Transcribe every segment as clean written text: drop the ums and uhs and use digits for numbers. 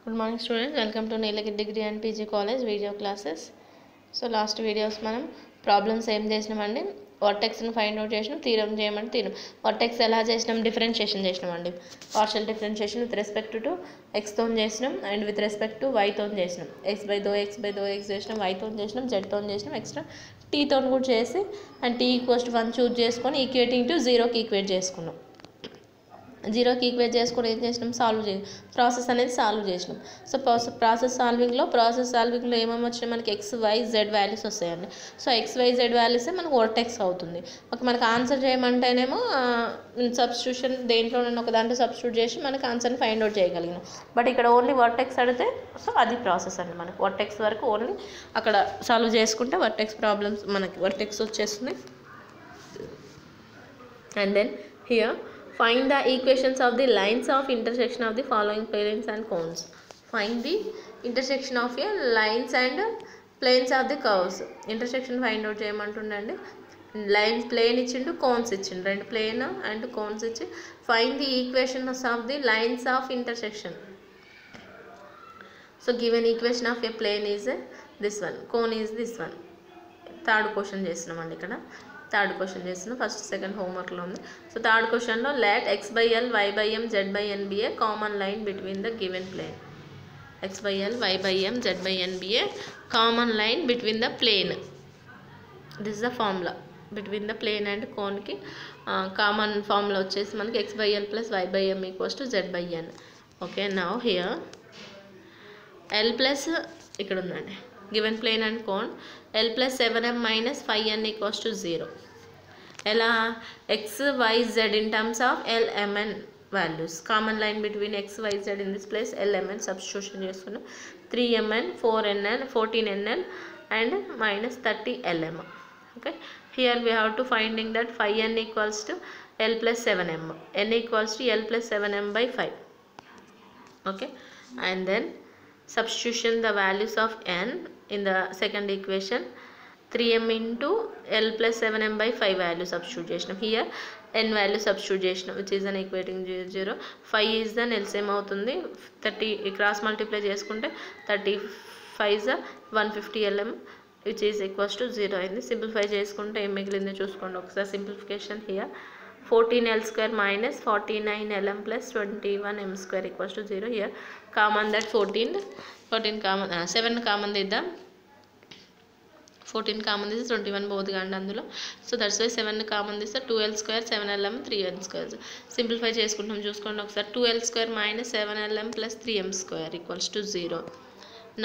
Good morning students, welcome to Nilagiri Degree and PG College video classes. So last videos మనం problems ఏం చేసినామండి, వర్టెక్స్ని find out చేసినాం, theorem చేయమంటే theorem. Vertex ఎలా చేసినాం, డిఫరెన్షియేషన్ చేసినామండి. Partial differentiation with respect to ఎక్స్తో చేసినాం అండ్ విత్ రెస్పెక్ట్ టు వైతో చేసినాం. ఎక్స్ చేసినాం, వైతో చేసినాం, జెడ్తో చేసినాం, ఎక్స్ట్రా టీతో కూడా చేసి and T equals to 1 choose చేసుకొని ఈక్వేటింగ్ టు 0కి ఈక్వేట్ చేసుకున్నాం. 0కి ఈక్వేట్ చేసుకొని ఏం చేసినాం, ప్రాసెస్ అనేది సాల్వ్ చేసినాం. సో ప్రాసెస్ సాల్వింగ్లో ఏమేమి వచ్చినాయి, మనకి XYZ వాల్యూస్ వస్తాయండి. సో XYZ వాల్యూసే మనకు వర్టెక్స్ అవుతుంది. ఓకే, మనకు ఆన్సర్ చేయమంటేనేమో సబ్స్టిట్యూషన్ దేంట్లో ఒక దాంట్లో సబ్స్టిట్యూట్ చేసి మనకి ఆన్సర్ని ఫైండ్ అవుట్ చేయగలిగినాం. బట్ ఇక్కడ ఓన్లీ వర్టెక్స్ అడిగితే సో అది ప్రాసెస్ అండి. మనకి వర్టెక్స్ వరకు ఓన్లీ అక్కడ సాల్వ్ చేసుకుంటే వర్టెక్స్ ప్రాబ్లమ్స్ మనకి వర్టెక్స్ వచ్చేస్తుంది. And then here find the equations of the lines of intersection of the following planes and cones. Find the intersection of a lines and planes of the curves. Intersection find out చేయమంటుండండి. Lines plane ఇచ్చిండు, cones ఇచ్చిండు, రెండు plane and cones ఇచ్చి find the equations of the lines of intersection. So given equation of a plane is this one, cone is this one. Third question చేస్తున్నామండి. ఇక్కడ third question చేస్తున్నాం, first second హోంవర్క్లో ఉంది. So third క్వశ్చన్లో let x/l y/m z/n be a common line between the given plane. x/l y/m z/n be a common line between the plane. This is the formula between the plane and cone కి common formula వచ్చేసి మనకి x/l plus y/m equals to z/n. Okay, now here l plus ఇక్కడ ఉందండి given plane and cone l plus 7m minus 5n equals to 0. ఎలా x, y, z in terms of l, m n values. Common line between x, y, z in this place l, m n substitution చేసుకున్నాం. 3mn, 4nn, 14nn and minus 30lm. Okay, here we have to finding that 5n equals to l plus 7m, n equals to l plus 7m by 5. Okay, and then substitution the values of n in the second equation. 3m into l plus 7m by 5 value substitute చేసినాం. here n value substitute చేసినాం which is an equating 0. 5 is the LCM అవుతుంది. 30 cross multiply చేసుకుంటే 35 is 150 lm which is equals to 0 అయింది. Simplify చేసుకుంటే ఏం మిగిలిందో చూసుకోండి ఒకసారి. Simplification here 14l square minus 49lm plus 21m square equals to 0. here common that 14 common 7 common తీద్దాం. 14 common తీస్తే 21 పోదు కానీ అందులో. సో దట్స్ వై 7 కామన్ తీస్తే 2l square 7lm 3n square. Simplify చేసుకుంటాం చూసుకోండి ఒకసారి. 2l square minus 7lm plus 3m square equals to 0.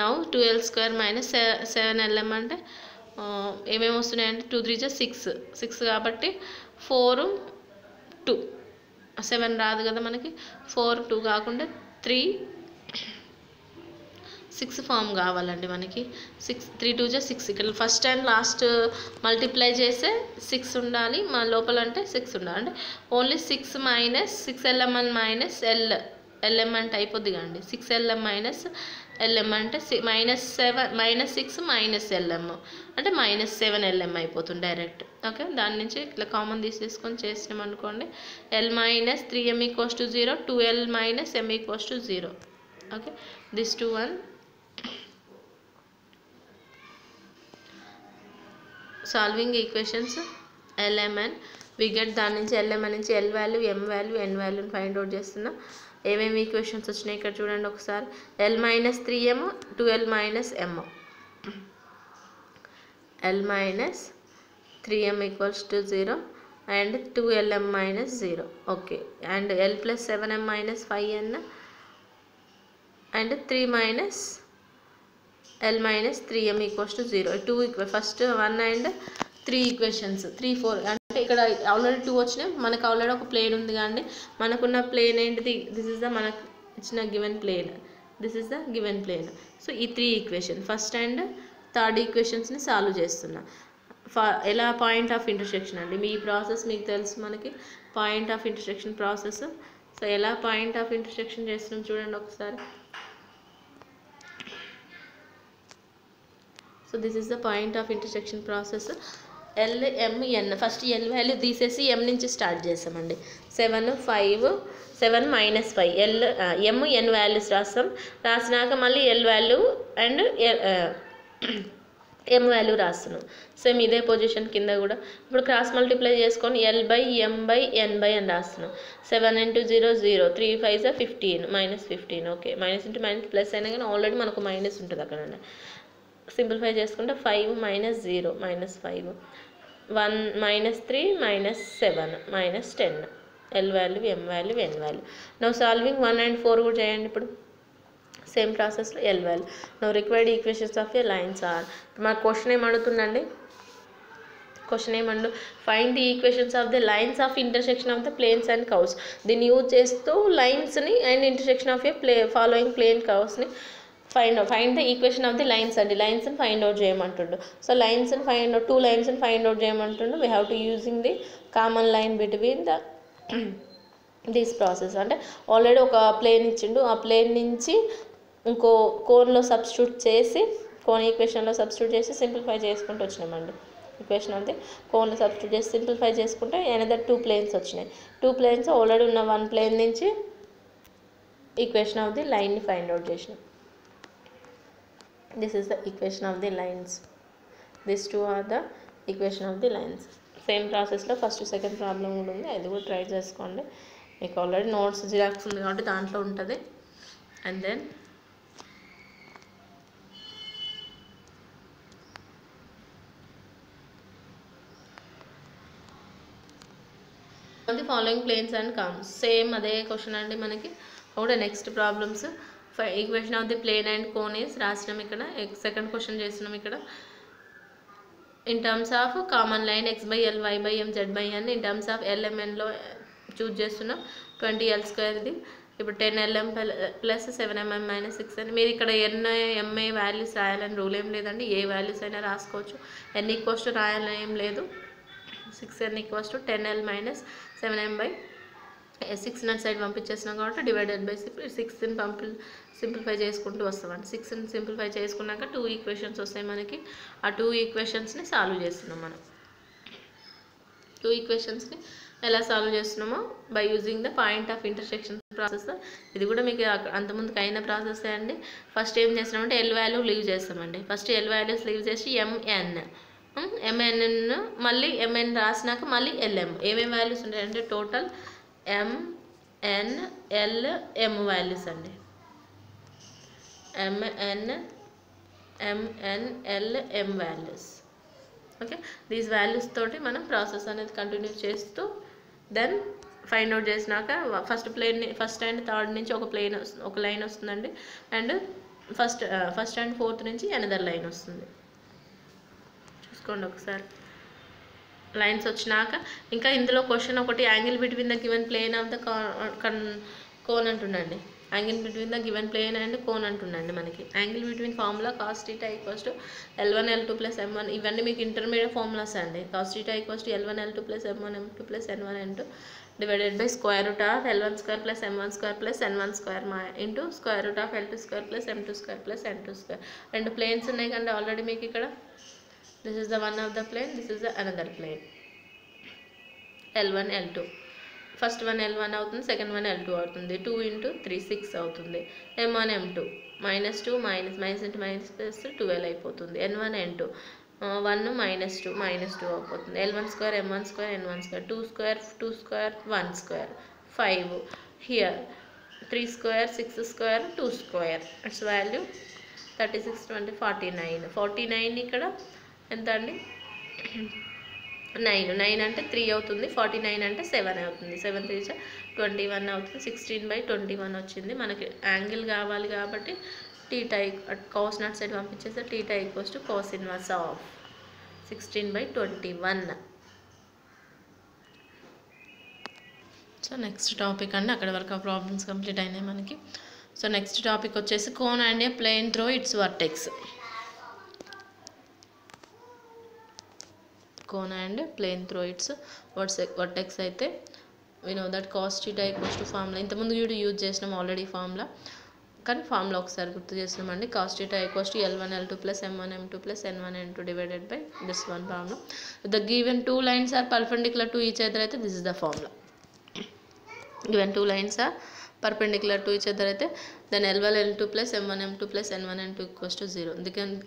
Now 2l square minus 7lm అంటే ఏమేమి వస్తున్నాయంటే 2 3 6 కాబట్టి 4 2 7 రాదు కదా మనకి. 4 2 కాకుండా 3 6 ఫామ్ కావాలండి మనకి. 3 2 6. ఇక్కడ ఫస్ట్ అండ్ లాస్ట్ మల్టిప్లై చేస్తే 6 ఉండాలి, మా లోపల అంటే 6 ఉండాలి. అంటే only 6 minus 6lm minus lm అంటే అయిపోద్ది కండి. 6lm మైనస్ lm అంటే -6 మైనస్ lm అంటే -7lm అయిపోతుంది డైరెక్ట్. ఓకే, దాని నుంచి ఇట్లా కామన్ తీసేసుకొని చేసినాం అనుకోండి. l minus 3m equals to 0, 2l minus m equals to 0. Okay, this 2 1 solving equations l, m, n we get దాని నుంచి l, m నుంచి l value, m value, n వాల్యూని ఫైండ్ అవుట్ చేస్తున్నా. ఏమేమి ఈక్వేషన్స్ వచ్చినాయి ఇక్కడ చూడండి ఒకసారి. l minus 3m 2l minus m, l minus 3m equals to 0 and 2lm minus 0. Okay, and l plus 7m minus 5n and 3 minus l minus 3m equals to 0. 2 first 1 and 3 equations 3 4 అంటే ఇక్కడ already 2 వచ్చినాయి. మనకు already ఒక plane ఉంది కానీ మనకున్న plane ఏంటిది, this is the మనకు ఇచ్చిన given plane, this is the given plane. So ఈ 3 ఈక్వేషన్ ఫస్ట్ అండ్ థర్డ్ ఈక్వేషన్స్ని సాల్వ్ చేస్తున్నా. ఎలా పాయింట్ ఆఫ్ ఇంటర్సెక్షన్ అండి, మీ ప్రాసెస్ మీకు తెలుసు మనకి point of intersection process. So ఎలా పాయింట్ ఆఫ్ ఇంటర్సెక్షన్ చేస్తున్నాం చూడండి ఒకసారి. So this is the point of intersection process. LMN first L value తీసేసి M నుంచి స్టార్ట్ చేసామండి. 7 5 7 - 5 M N వాల్యూస్ రాసినాక మళ్ళీ L value and M value రాస్తున్నాం. సేమ్ ఇదే పొజిషన్ కింద కూడా ఇప్పుడు క్రాస్ మల్టిప్లై చేసుకొని L/M/N/N రాస్తున్నాం. 7 × 0 0 3 5 15 -15 okay. Minus into minus plus అయినా కానీ ఆల్రెడీ మనకు మైనస్ ఉంటుంది అక్కడ. సింప్లిఫై చేసుకుంటే 5 - 0 -5 1 -3 -7 -10 L value M value N value. Now solving 1 and 4 కూడా చేయండి. ఇప్పుడు సేమ్ ప్రాసెస్లో L value. Now required equations of a lines are. మా క్వశ్చన్ ఏమడుగుతుందండి, క్వశ్చన్ ఏమండు find the equations of the lines of intersection of the planes and curves. దీన్ని use చేస్తూ లైన్స్ని and intersection of a following plane కర్వ్స్ని find the equation of the lines అండి. లైన్స్ని find out చేయమంటుండు. సో లైన్స్ని టూ లైన్స్ని find out చేయమంటుండు. We have to using the common line between the this process. అంటే ఆల్రెడీ ఒక ప్లేన్ ఇచ్చిండు, ఆ ప్లేన్ నుంచి ఇంకో కోన్లో సబ్స్టిట్యూట్ చేసి కోన్ ఈక్వేషన్లో సబ్స్టిట్యూట్ చేసి సింప్లిఫై చేసుకుంటూ వచ్చినామండి. ఈక్వేషన్ ఆఫ్ ది కోన్లో సబ్స్టిట్యూట్ చేసి సింప్లిఫై చేసుకుంటే అనదర్ 2 ప్లేన్స్ వచ్చినాయి. 2 ప్లేన్స్ ఆల్రెడీ ఉన్న 1 ప్లేన్ నుంచి ఈక్వేషన్ ఆఫ్ ది లైన్ని ఫైండ్ అవుట్ చేసినాం. This is the equation of the lines. These two are the equation of the lines. Same ప్రాసెస్లో first second problem కూడా ఉంది, అది కూడా ట్రై చేసుకోండి. మీకు ఆల్రెడీ నోట్స్ జిరాక్స్ ఉంది కాబట్టి దాంట్లో ఉంటుంది. And then the following planes and curves. Same అదే క్వశ్చన్ అండి మనకి. కూడా next problems equation of the plane and cone ఈస్ రాసినాం. ఇక్కడ సెకండ్ క్వశ్చన్ చేస్తున్నాం. ఇక్కడ in terms of common line x/L y/M z/N in terms of LMNలో చూజ్ చేస్తున్నాం. 20L² ఇది. ఇప్పుడు 10LM + 7mm - 6 అని. మీరు ఇక్కడ NMA వాల్యూస్ రాయాలని రూల్ ఏం లేదండి, ఏ వాల్యూస్ అయినా రాసుకోవచ్చు. n = రాయాలని ఏం లేదు. 6n = 10L - 7m/6 నట్ సైడ్ పంపించేసినాం కాబట్టి డివైడెడ్ బై 6ని సింప్లిఫై చేసుకుంటూ వస్తామండి. 6ని సింప్లిఫై చేసుకున్నాక 2 ఈక్వేషన్స్ వస్తాయి మనకి. ఆ 2 ఈక్వేషన్స్ని సాల్వ్ చేస్తున్నాం మనం. 2 ఈక్వేషన్స్ని ఎలా సాల్వ్ చేస్తున్నామో by using the point of intersection process. ఇది కూడా మీకు అంతకుముందుకు అయిన ప్రాసెస్ అండి. ఫస్ట్ ఏం చేస్తున్నామంటే L వాల్యూ లీవ్ చేస్తామండి. ఫస్ట్ L వాల్యూస్ లీవ్ చేసి MN మళ్ళీ MN రాసినాక మళ్ళీ LM. ఏమేమి వాల్యూస్ ఉంటాయంటే total MN L M values అండి. MN L M values. Okay, these values తోటి మనం ప్రాసెస్ అనేది కంటిన్యూ చేస్తూ దెన్ ఫైండ్ అవుట్ చేసినాక ఫస్ట్ అండ్ థర్డ్ నుంచి ఒక లైన్ వస్తుందండి. అండ్ ఫస్ట్ అండ్ ఫోర్త్ నుంచి అనదర్ లైన్ వస్తుంది. చూసుకోండి ఒకసారి. లైన్స్ వచ్చినాక ఇంకా ఇందులో క్వశ్చన్ ఒకటి angle between the given plane of the cone అంటుండండి. Angle between the given plane and cone అంటుండండి మనకి. Angle between formula cos θ = L1 L2 + M1. ఇవన్నీ మీకు ఇంటర్మీడియట్ ఫార్ములాస్ అండి. cos θ = L1 L2 + M1 M2 + N1 N2 divided by √L1² + M1² + N1² into √L2² + M2² + N2². 2 planes ఉన్నాయి కండి already మీకు ఇక్కడ. This is the one of the plane, this is the another plane. L1 L2 first one L1 అవుతుంది, second one L2 అవుతుంది. 2 × 3 6 అవుతుంది. M1 M2 -2 - 12 అయిపోతుంది. N1 N2 1 - 2 అయిపోతుంది. L1² M1² N1². 2² 1² 5 here 3² 6² 2². It's value 36 20 49 ఇక్కడ ఎంత అండి 9 అంటే 3 అవుతుంది. 49 అంటే 7 అవుతుంది. 7 3 21 అవుతుంది. 16/21 వచ్చింది. మనకి యాంగిల్ కావాలి కాబట్టి θ cos నాట్ సైడ్ పంపించేస్తే θ = cos inverse of 16/21. So next topic అండి. అక్కడ వరకు ఆ ప్రాబ్లమ్స్ కంప్లీట్ అయినాయి మనకి. సో నెక్స్ట్ టాపిక్ వచ్చేసి cone and a plane through its vertex. Cone and plane through its vertex అయితే we know that cos θ = formula ఇంతకుముందు యూజ్ చేసినాం ఆల్రెడీ ఫార్ములా. కానీ ఫార్ములా ఒకసారి గుర్తు చేస్తున్నామండి. Cos θ equals to L1 L2 plus M1 M2 plus N1 N2 divided by this one formula. The given two lines are perpendicular to each other అయితే this is the formula. Given two lines are perpendicular to each other అయితే then L1 L2 plus M1 M2 plus N1 N2 equals to 0.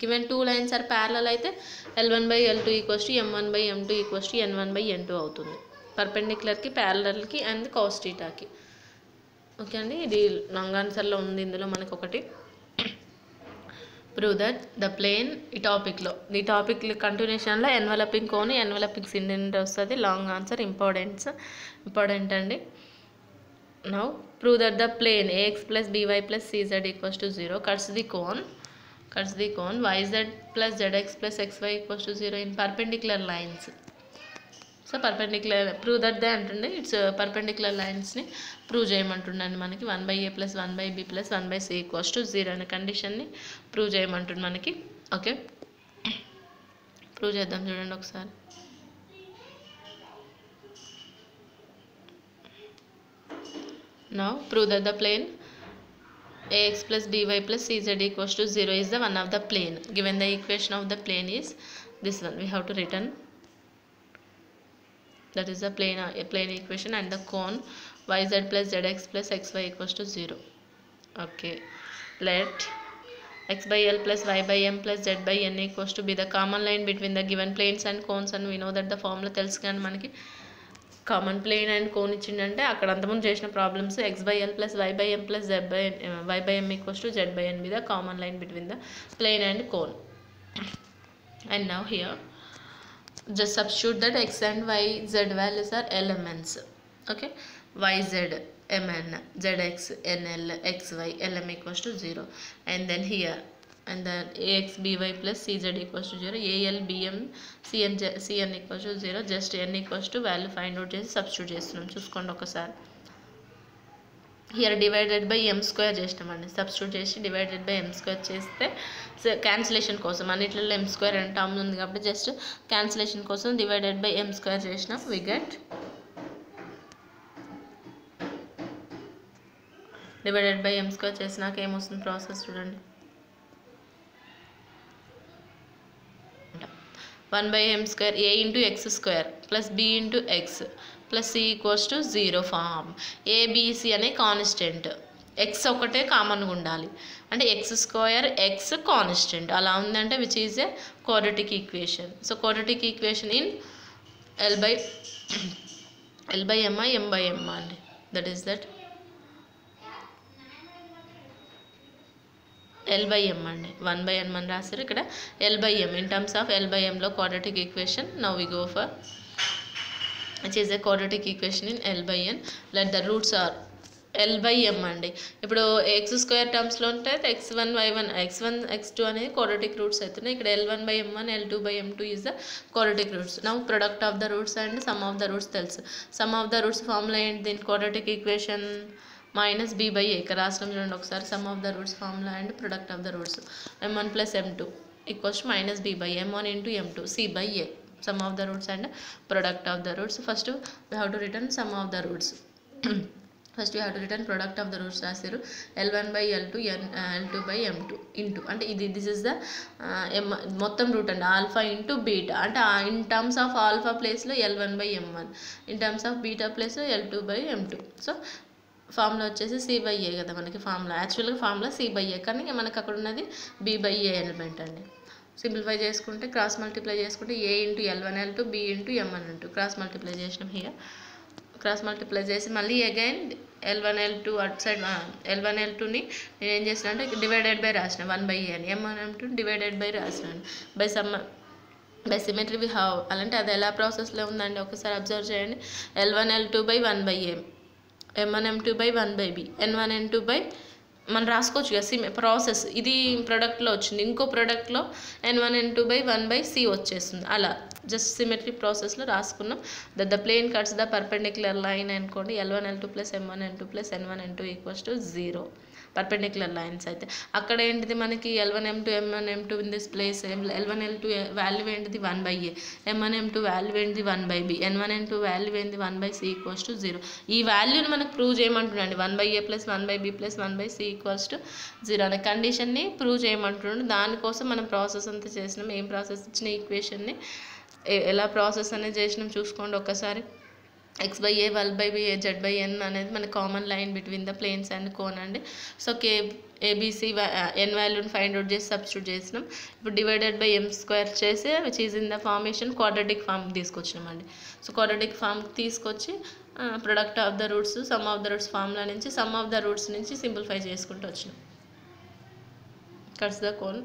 Given two lines are parallel అయితే L1 by L2 equals to M1 by M2 equals to N1 by N2 అవుతుంది. పర్పెండిక్యులర్కి ప్యారలల్కి and cos థీటాకి. Okay అండి, ఇది long ఆన్సర్లో ఉంది. ఇందులో మనకు ఒకటి ప్రూవ్ దట్ ద ప్లేన్ ఈ టాపిక్ కంటిన్యూషన్లో ఎన్వలపింగ్ కోన్ ఎన్వలపింగ్ సిలిండర్ వస్తుంది. లాంగ్ ఆన్సర్ ఇంపార్టెంట్ అండి. Now prove that the plane ax plus by plus cz equals to 0 cuts the cone yz plus zx plus xy equals to 0 in perpendicular lines. So perpendicular prove that the antunda it's perpendicular lines ni prove cheyamantunnani manaki 1 by a plus 1 by b plus 1 by c equals to 0 అనే condition ని prove చేయమంటుంది మనకి. Okay, prove చేద్దాం చూడండి ఒకసారి. Now prove that the plane ax plus by plus cz equals to 0 is the one of the plane. Given the equation of the plane is this one, we have to return that is the plane equation, and the cone yz plus zx plus xy equals to 0. Okay, let x by l plus y by m plus z by n equals to be the common line between the given planes and cones, and we know that the formula తెలుసు కానీ మనకి common plane and cone ఇచ్చిందంటే అక్కడ అంతకుముందు చేసిన problems x by l plus y by m plus y by m equals to z by n be the common line between the plane and cone. And now here just substitute that x and y z values are elements. Okay, yz mn zx nl xy lm equals to 0, and then here and then ax by plus cz equals to 0, al bm cn equals to 0, just n equals to value find out చేసి substitute చేస్తున్నాం. చూసుకోండి ఒకసారి. Here divided by m square చేసినామండి. Substitute చేసి divided by m square చేస్తే cancellation కోసం అన్నిట్లలో m square అని టర్మ్ ఉంది కాబట్టి జస్ట్ క్యాన్సిలేషన్ కోసం డివైడెడ్ బై m స్క్వేర్ చేసినాం. We get divided by m square చేసినాక ఏమొస్తుంది ప్రాసెస్ చూడండి. 1 by m square a into x square plus b into x plus c equals to 0 form. a b c అనే constant, x ఒకటే కామన్గా ఉండాలి అంటే x square x constant అలా ఉందంటే which is a quadratic equation. So quadratic equation in l by m m by m అండి. That is that l by m అండి. 1 by n అని రాశారు, ఇక్కడ l by m in terms of l by m లో quadratic equation. Now we go for which is a quadratic equation in l by n. Let the roots are l by m అండి. ఇప్పుడు x square టర్మ్స్లో ఉంటే x1 y1 x1 x2 అనేది quadratic roots అవుతున్నాయి. ఇక్కడ l1 by m1 l2 by m2 is the quadratic roots. Now product of the roots and sum of the roots తెలుసు. Sum of the roots formula ఏంటి దీని quadratic equation minus b by a. ఇక్కడ రాష్ట్రం చూడండి ఒకసారి. Some of the roots formula and product of the roots m1 plus m2 equals to minus b by m1 into m2 c by a. Sum of the roots and product of the roots. First we have to return sum of the roots. First we have to return product of the roots రాశారు. l1 by l2 l2 by m2 into అంటే ఇది this is the మొత్తం route అండి. Alpha into beta అంటే in terms of alpha ప్లేస్లో l1 by m1, in terms of beta ప్లేస్లో l2 by m2. So formula వచ్చేసి C by ఏ కదా మనకి ఫార్ములా. యాక్చువల్గా ఫార్ములా సి బై ఏ కానీ మనకు అక్కడ ఉన్నది బి బై ఏ ఎలిమెంట్ అండి. సింప్లిఫై చేసుకుంటే క్రాస్ మల్టిప్లై చేసుకుంటే A into l1 l2 B into m1 m2 cross multiply చేసినాం. హియర్ క్రాస్ మల్టిప్లై చేసి మళ్ళీ అగైన్ l1 l2 అటు సైడ్ l1 l2ని నేను ఏం చేసిన అంటే డివైడెడ్ బై రాసిన 1 by a అని, m1 m2 డివైడెడ్ బై రాసినాను. బై సిమెట్రీ వి హావ్ అలాంటి అది ఎలా ప్రాసెస్లో ఉందండి ఒకసారి అబ్జర్వ్ చేయండి. l1 l2 by 1 by a, m1 m2 by 1 by b, n1 n2 by మనం రాసుకోవచ్చు కదా ప్రాసెస్. ఇది ప్రోడక్ట్లో వచ్చింది, ఇంకో ప్రోడక్ట్లో n1 n2 by 1 by c వచ్చేస్తుంది. అలా జస్ట్ సిమెట్రీ ప్రాసెస్లో రాసుకున్నాం. The plane cuts the perpendicular line అనుకోండి. l1 l2 plus m1 n2 plus n1 n2 equals to 0. Perpendicular lines అయితే. అక్కడ ఏంటిది మనకి L1 M2 M1 M2 in this place L1 L2 value ఏంటిది 1/a, M1 M2 వాల్యూ ఏంటిది 1/b, N1 N2 value ఏంటిది 1/c equals to 0. ఈ వాల్యూని మనకు prove చేయమంటున్నాండి. 1/a + 1/b + 1/c equals to 0 అనే కండిషన్ని ప్రూవ్ చేయమంటున్నాడు. దానికోసం మనం ప్రాసెస్ అంతా చేసినాం. ఏం ప్రాసెస్ ఇచ్చిన ఈక్వేషన్ని ఎలా ప్రాసెస్ అనేది చేసినాం చూసుకోండి ఒకసారి. x/a, y/b, z/n అనేది మన common line between the planes and cone అండి. సో ABC n వాల్యూని ఫైండ్ అవుట్ చేసి సబ్స్టిట్యూట్ చేసినాం. ఇప్పుడు డివైడెడ్ బై m² చేసి which is in the formation quadratic ఫామ్కి తీసుకొచ్చినాం అండి. సో క్వాడ్రాటిక్ ఫామ్కి తీసుకొచ్చి product of the roots, sum of the roots formula నుంచి సమ్ ఆఫ్ ద రూట్స్ నుంచి సింప్లిఫై చేసుకుంటూ వచ్చినాం. Cuts the cone.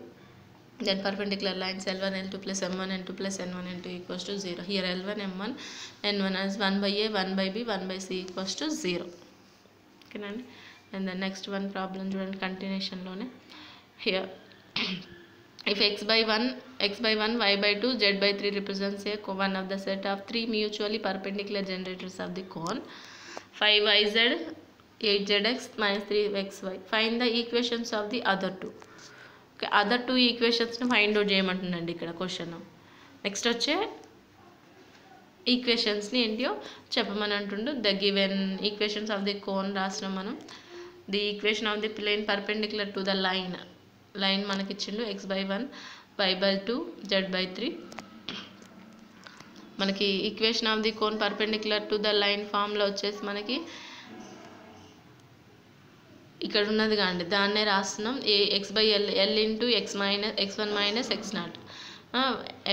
Then perpendicular lines L1 L2 plus M1 N2 plus N1 N2 equals to 0. Here L1 M1 N1 as 1/a, 1/b, 1/c equals to 0. Okay, and the next one problem చూడండి continuation లోనే. Here if x/1 y/2 z/3 represents a one of the set of 3 mutually perpendicular generators of the cone 5yz 8zx minus 3xy. Find the equations of the other two. Other two ఈక్వేషన్స్ని find out చేయమంటుందండి ఇక్కడ question. Next వచ్చే ఈక్వేషన్స్ని ఏంటియో చెప్పమని అంటుండు. The given equations of the cone రాసినాం మనం. The equation of the plane perpendicular to the line మనకి ఇచ్చిండు x/1 y/2 z/3. మనకి equation of the cone perpendicular to the line ఫామ్లో వచ్చేసి మనకి ఇక్కడ ఉన్నది కాండి దాన్నే రాస్తున్నాం. x/l l into x1 minus x0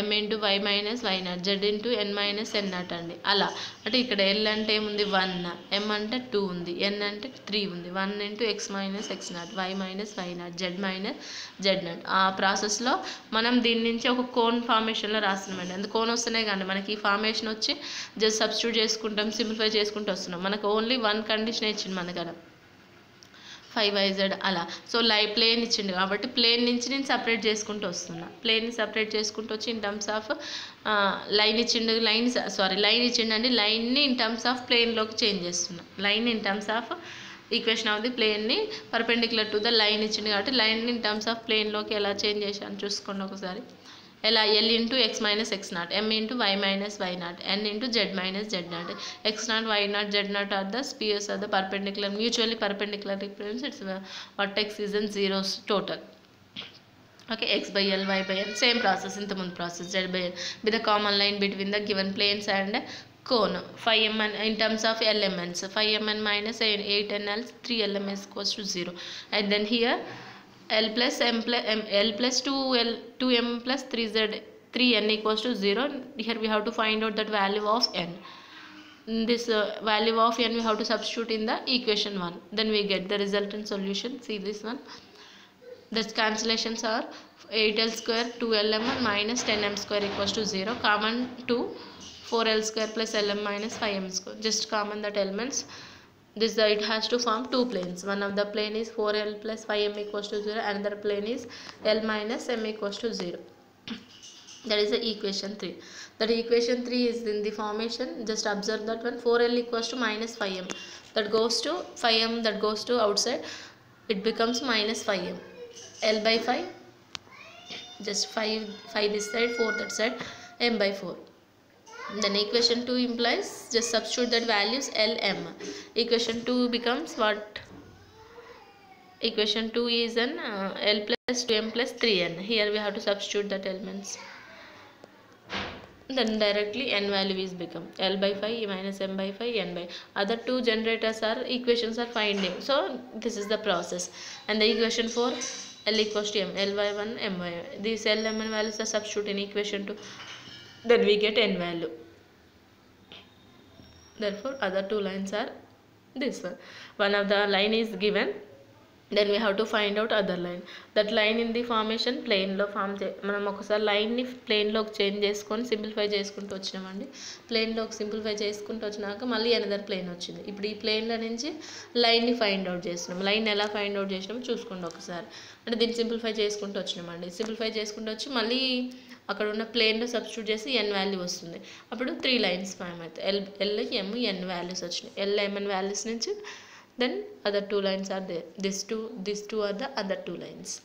m into y minus y0 z into n minus n0 అండి. అలా అంటే ఇక్కడ l అంటే ఏముంది 1, m అంటే 2 ఉంది, n అంటే 3 ఉంది. 1 into x minus x0 y minus y0 z minus z0. ఆ ప్రాసెస్లో మనం దీని నుంచి ఒక కోన్ ఫార్మేషన్లో రాస్తున్నామండి. అందుకు కోన్ వస్తున్నాయి కానీ మనకి ఈ ఫార్మేషన్ వచ్చి జస్ట్ సబ్స్టిట్యూట్ చేసుకుంటాం, సింప్లిఫై చేసుకుంటూ వస్తున్నాం. మనకు ఓన్లీ వన్ కండిషన్ ఇచ్చింది మనకడ 5yz అలా. సో ప్లేన్ ఇచ్చిండు కాబట్టి ప్లేన్ నుంచి నేను సపరేట్ చేసుకుంటూ వస్తున్నా. ప్లేన్ని సపరేట్ చేసుకుంటూ వచ్చి ఇన్ టర్మ్స్ ఆఫ్ లైన్ ఇచ్చిండండి. లైన్ని ఇన్ టర్మ్స్ ఆఫ్ ప్లేన్లోకి చేంజ్ చేస్తున్నా. Line in terms of equation of the ప్లేన్ని పర్పెండిక్యులర్ టు ద లైన్ ఇచ్చిండు కాబట్టి లైన్ని ఇన్ టర్మ్స్ ఆఫ్ ప్లేన్లోకి ఎలా చేంజ్ చేశాను చూసుకోండి ఒకసారి. ఎలా l into x minus x0 m into y minus y0 n into z minus z0. x0 y0 z0 are the spheres are the perpendicular mutually perpendicular reference. It's vertex is in zeros total. Okay, x/l y/n same process ఇంతకుముందు process. z/n with the common line between the given planes and cone 5mn in terms of elements 5mn minus 8nl 3lm is equals to 0. And then here l plus m plus l plus 2m plus 3n equals to 0. Here we have to find out that value of n. This value of n we have to substitute in the equation 1. Then we get the resultant solution. See this one. The cancellations are 8l square 2lm minus 10m square equals to 0. Common to 4l square plus lm minus 5m square. Just common that elements. This it has to form two planes. One of the plane is 4l plus 5m equals to 0. Another plane is l minus m equals to 0. That is the equation 3. That equation 3 is in the formation. Just observe that one. 4l equals to minus 5m. That goes to 5m. That goes to outside. It becomes minus 5m. L by 5. Just 5 this side, 4 that side. M by 4. Then equation 2 implies just substitute that values L M. Equation 2 becomes what? Equation 2 is an L plus 2m plus 3n. Here we have to substitute that elements. Then directly n value is become L by 5 minus m by 5 n by. Other two generators are equations are finding. So this is the process. And the equation 4 L equals to m, L by 1 m by 1. These L m n values are substitute in equation 2. Then we get n value. Therefore other two lines are this one. One of the line is given, then we have to find out other line. That line in the formation plane లో form మనం ఒకసారి లైన్ని ప్లేన్లోకి change చేసుకొని simplify చేసుకుంటూ వచ్చినామండి. ప్లేన్లోకి simplify చేసుకుంటూ వచ్చినాక మళ్ళీ another plane వచ్చింది. ఇప్పుడు ఈ ప్లేన్ల నుంచి లైన్ని ఫైండ్ అవుట్ చేస్తున్నాం. లైన్ ఎలా ఫైండ్ అవుట్ చేసినామో చూసుకోండి ఒకసారి. అంటే దీన్ని సింప్లిఫై చేసుకుంటూ వచ్చినామండి. సింప్లిఫై చేసుకుంటూ వచ్చి మళ్ళీ అక్కడ ఉన్న ప్లేన్లో సబ్స్టిట్యూట్ చేసి n వాల్యూ వస్తుంది. అప్పుడు 3 లైన్స్ ఫామ్ అవుతాయి. ఎల్ ఎం ఎన్ వాల్యూస్ వచ్చినాయి. ఎల్ ఎంఎన్ వాల్యూస్ నుంచి then other two lines are there. These two are the other two lines.